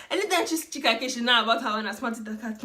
Anytime she's Chika, she know about her when I smart the cat.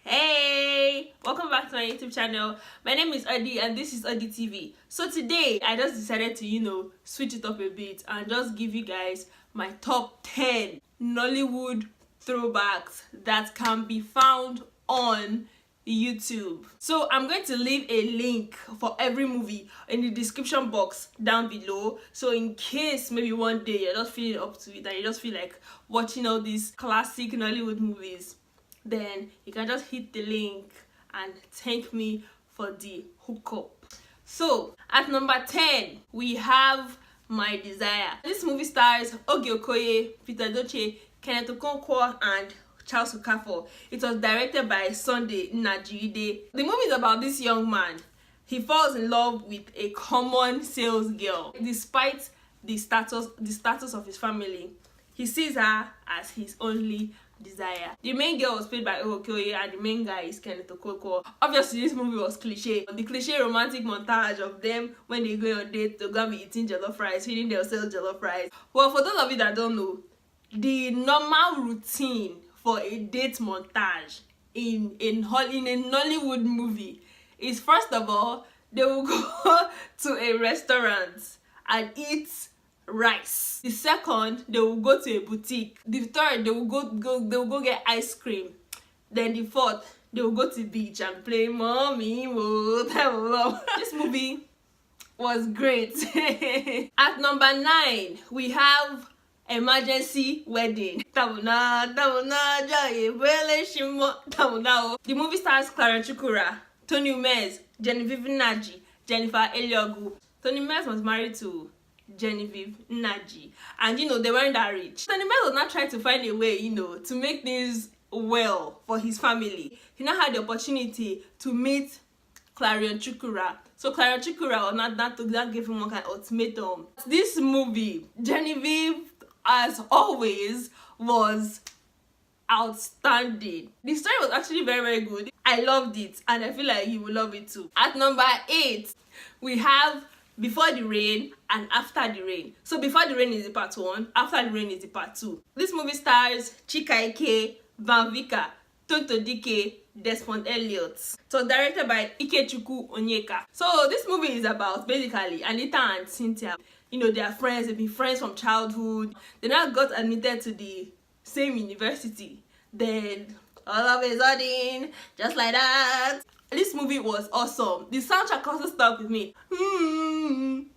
Hey, welcome back to my YouTube channel. My name is Adi and this is Adi TV. So today I just decided to switch it up a bit and just give you guys my top 10 Nollywood throwbacks that can be found on YouTube. So I'm going to leave a link for every movie in the description box down below, so in case maybe one day you're just feeling up to it and you just feel like watching all these classic Nollywood movies, then you can just hit the link and thank me for the hookup. So at number 10 we have My Desire. This movie stars Oge Okoye, Peter Doche, Kenneth Okonkwo and Charles Okafor. It was directed by Sunday Nnajiide. The movie is about this young man. He falls in love with a common sales girl. Despite the status of his family, he sees her as his only desire. The main girl was played by Okoye and the main guy is Kenneth Okonkwo. Obviously this movie was cliche. The cliche romantic montage of them when they go on date to go and be eating jollof rice, feeding themselves jollof rice. Well, for those of you that don't know, the normal routine for a date montage in a Nollywood movie is, first of all, they will go to a restaurant and eat rice. The second, they will go to a boutique. The third, they will go get ice cream. Then the fourth, they will go to the beach and play Mommy Wood. This movie was great. At number 9 we have Emergency Wedding. The movie stars Clara Chukwura, Tony Umez, Genevieve Nnaji, Jennifer Eliogu. Tony Umez was married to Genevieve Nnaji, and they weren't that rich. Tony Umez was not trying to find a way, to make things well for his family. He now had the opportunity to meet Clarion Chukwura. So Clarion Chukwura was not give him one kind of ultimatum. This movie, Genevieve, as always, was outstanding. The story was actually very, very good. I loved it and I feel like you will love it too. At number 8 we have Before the Rain and After the Rain. So Before the Rain is the part 1, After the Rain is the part 2. This movie stars Chika Ike, Van Vika, Tonto Dike, Desmond Elliot. So directed by Ikechukwu Onyeka. So this movie is about basically Anita and Cynthia. They are friends. They've been friends from childhood. They now got admitted to the same university. Then all of a sudden, just like that, this movie was awesome. The soundtrack also stuck with me. And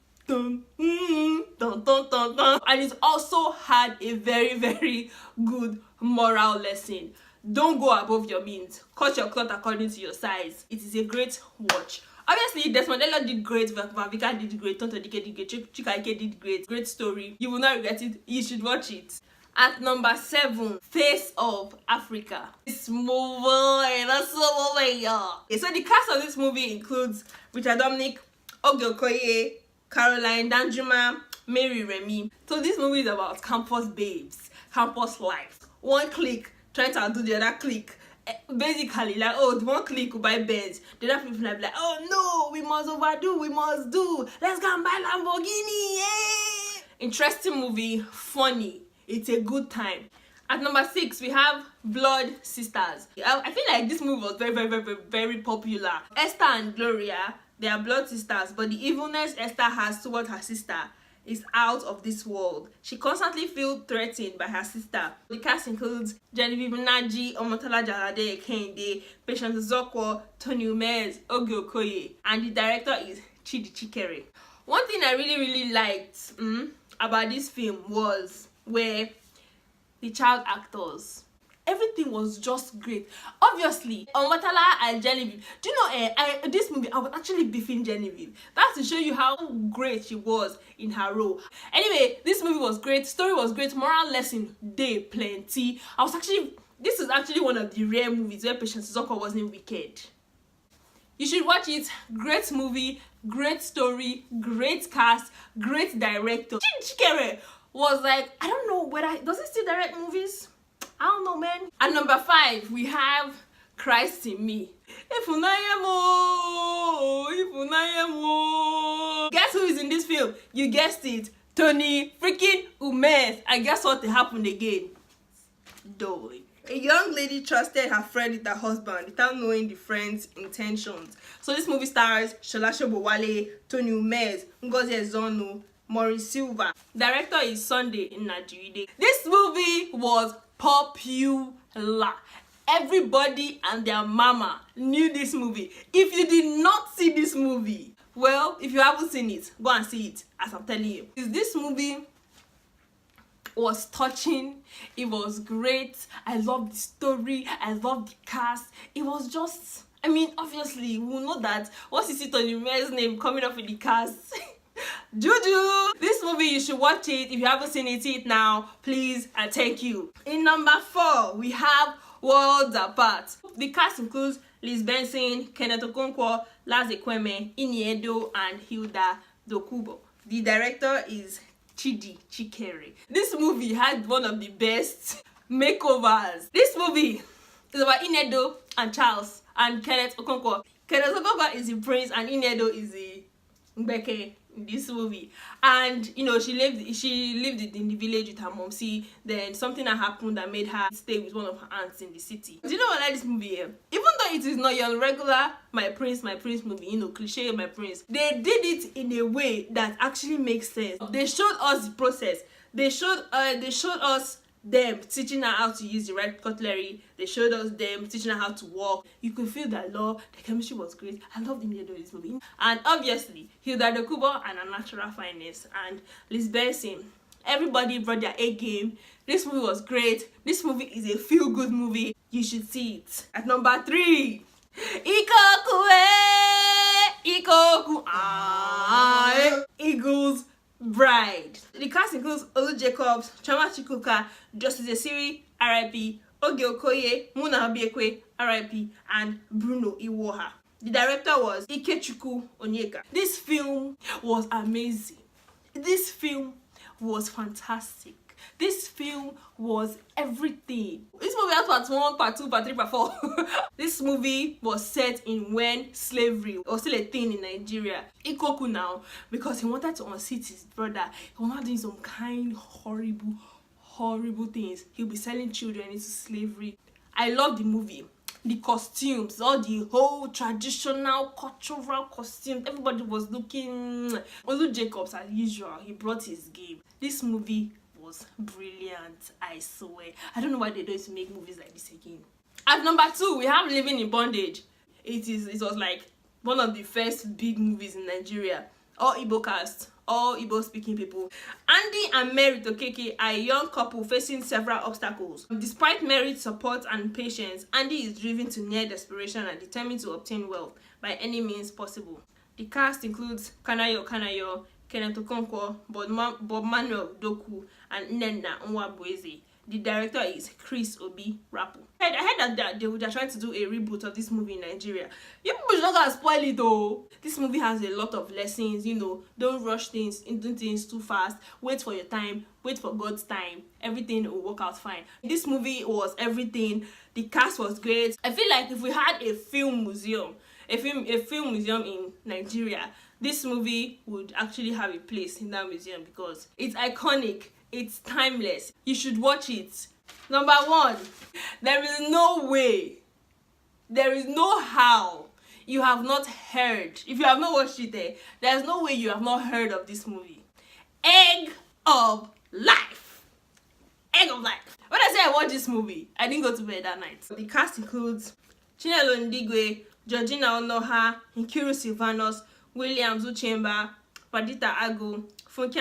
it also had a very, very good moral lesson. Don't go above your means. Cut your cloth according to your size. It is a great watch. Obviously, Desmond Elliot did great, Van Vika did great, Tonto Dike did great, Chika Ike did great. Great story. You will not regret it. You should watch it. At number 7, Face of Africa. This movie, that's so over. So the cast of this movie includes Richard Dominic, Oge Okoye, Caroline Danjuma, Mary Remy. So this movie is about campus babes, campus life. One clique trying to outdo the other clique. Basically, like, oh, the one clique will buy Benz, the other people like, oh no, we must overdo, we must do, let's go and buy Lamborghini. Yeah! Interesting movie, funny, it's a good time. At number 6 we have Blood Sisters. I feel like this movie was very, very, very, very, very popular. Esther and Gloria, they are blood sisters, but the evilness Esther has towards her sister is out of this world. She constantly feels threatened by her sister. The cast includes Genevieve Nnaji, Omotola Jalade Kehinde, Patience Zokwo, Tony Umez, Oge Okoye, and the director is Chidi Chikere. One thing I really, really liked about this film was where the child actors, everything was just great. Obviously, Omotola and Genevieve, do you know, this movie, I was actually beefing Genevieve. That's to show you how great she was in her role. Anyway, this movie was great, story was great, moral lesson, day plenty. This is actually one of the rare movies where Patience Zokwo wasn't wicked. You should watch it. Great movie, great story, great cast, great director. Chikere was like, I don't know whether, does he still direct movies? I don't know, man. At number 5 we have Christ in Me. Guess who is in this film? You guessed it, Tony freaking Umez. And guess what happened again? Dolly. A young lady trusted her friend with her husband without knowing the friend's intentions. So this movie stars Shola Sobowale, Tony Umez, Ngozi Ezono, Maurice Silva. Director is Sunday Nnaduide. This movie was popular. Everybody and their mama knew this movie. If you did not see this movie, well, if you haven't seen it, go and see it, as I'm telling you. This movie was touching. It was great. I loved the story. I loved the cast. It was just, I mean, obviously we will know that once you see Tony Umez's name coming up in the cast, Juju. This movie, you should watch it. If you haven't seen it, see it now, please and thank you. In number 4, we have Worlds Apart. The cast includes Liz Benson, Kenneth Okonkwo, Laz Ekweme, Iniedo, and Hilda Dokubo. The director is Chidi Chikere. This movie had one of the best makeovers. This movie is about Iniedo and Charles and Kenneth Okonkwo. Kenneth Okonkwo is the prince and Iniedo is the Mbeke in this movie. And you know, she lived in the village with her mom. See, then something that happened that made her stay with one of her aunts in the city. Do you know what I like this movie here? Even though it is not your regular my prince movie, you know, cliche my prince, they did it in a way that actually makes sense. They showed us the process. They showed us them teaching her how to use the right cutlery. They showed us them teaching her how to walk. You could feel that love. The chemistry was great. I loved the middle of this movie. And obviously, Hilda Dokubo and her natural fineness, and Liz Benson. Everybody brought their A game. This movie was great. This movie is a feel-good movie. You should see it. At number 3, Eagles Bride. The cast includes Olu Jacobs, Chama Chikuka, Justice Esiri, R.I.P., Oge Okoye, Muna Obiekwe, R.I.P., and Bruno Iwoha. The director was Ikechukwu Onyeka. This film was amazing. This film was fantastic. This film was everything. This movie has part 1, part 2, part 3, part 4. This movie was set in when slavery was still a thing in Nigeria. Ikoku now, because he wanted to unseat his brother, he was not doing some kind horrible things. He'll be selling children into slavery. I love the movie. The costumes, all the whole traditional cultural costumes, everybody was looking. Olu Jacobs, as usual, he brought his game. This movie was brilliant, I swear. I don't know why they don't make movies like this again. At number 2, we have Living in Bondage. It was like one of the first big movies in Nigeria. All Igbo cast, all Igbo speaking people. Andy and Mary Tokeke are a young couple facing several obstacles. Despite Mary's support and patience, Andy is driven to near desperation and determined to obtain wealth by any means possible. The cast includes Kanayo, Kenneth Okonkwo, Bob Manuel Doku, and Nnenna Nwabueze. The director is Chris Obi Rapu. I heard that they are trying to do a reboot of this movie in Nigeria. You people should not gonna spoil it though. This movie has a lot of lessons, you know. Don't rush things, do things too fast. Wait for your time, wait for God's time. Everything will work out fine. This movie was everything. The cast was great. I feel like if we had a film museum, a film museum in Nigeria, this movie would actually have a place in that museum because it's iconic. It's timeless. You should watch it. Number 1, there is no way, there is no how you have not heard. If you have not watched it, there's no way you have not heard of this movie. Egg of Life. Egg of Life. When I say I watched this movie, I didn't go to bed that night. The cast includes Chinelo Ndigwe, Georgina Onoha, Nkiru Silvanus, William Zuchemba, Padita Agu, Funke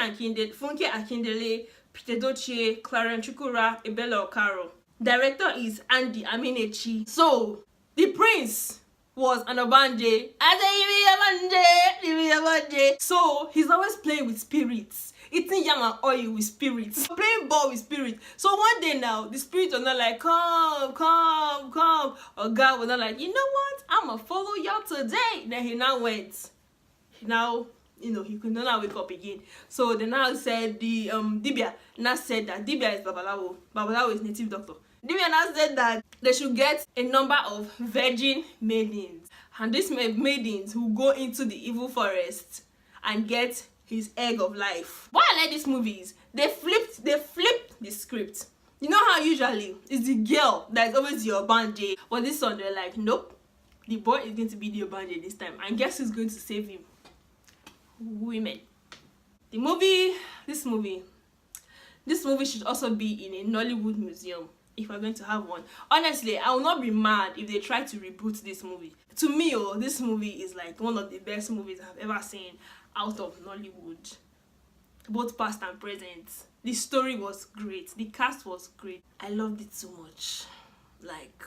Akindele, Peter Dochie, Clarence Chukura, Ebela Okaro. Director is Andy Aminechi. So, the prince was Anobanje. So, he's always playing with spirits. Eating yam and oil with spirits. Playing ball with spirits. So one day now, the spirits are not like, come. Or God was not like, you know what? I'm going to follow y'all today. Then he now went. You know, he could not wake up again. So they now said, Dibia now said that Dibia is Babalawo. Babalawo is native doctor. Dibia now said that they should get a number of virgin maidens. And these maidens will go into the evil forest and get his egg of life. What I like this movie is they flipped the script. You know how usually it's the girl that is always the Obanje, but this one they're like, nope, the boy is going to be the Obanje this time, and guess who's going to save him? Women. This movie should also be in a Nollywood museum if we're going to have one. Honestly, I will not be mad if they try to reboot this movie. To me, this movie is like one of the best movies I've ever seen out of Nollywood, both past and present. The story was great, the cast was great. I loved it so much. Like,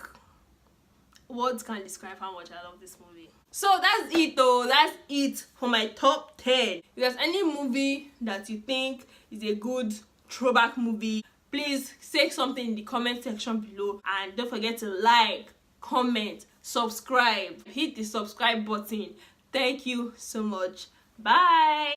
words can't describe how much I love this movie. So that's it though. That's it for my top 10. If there's any movie that you think is a good throwback movie, please say something in the comment section below, and don't forget to like, comment, subscribe. Hit the subscribe button. Thank you so much. Bye.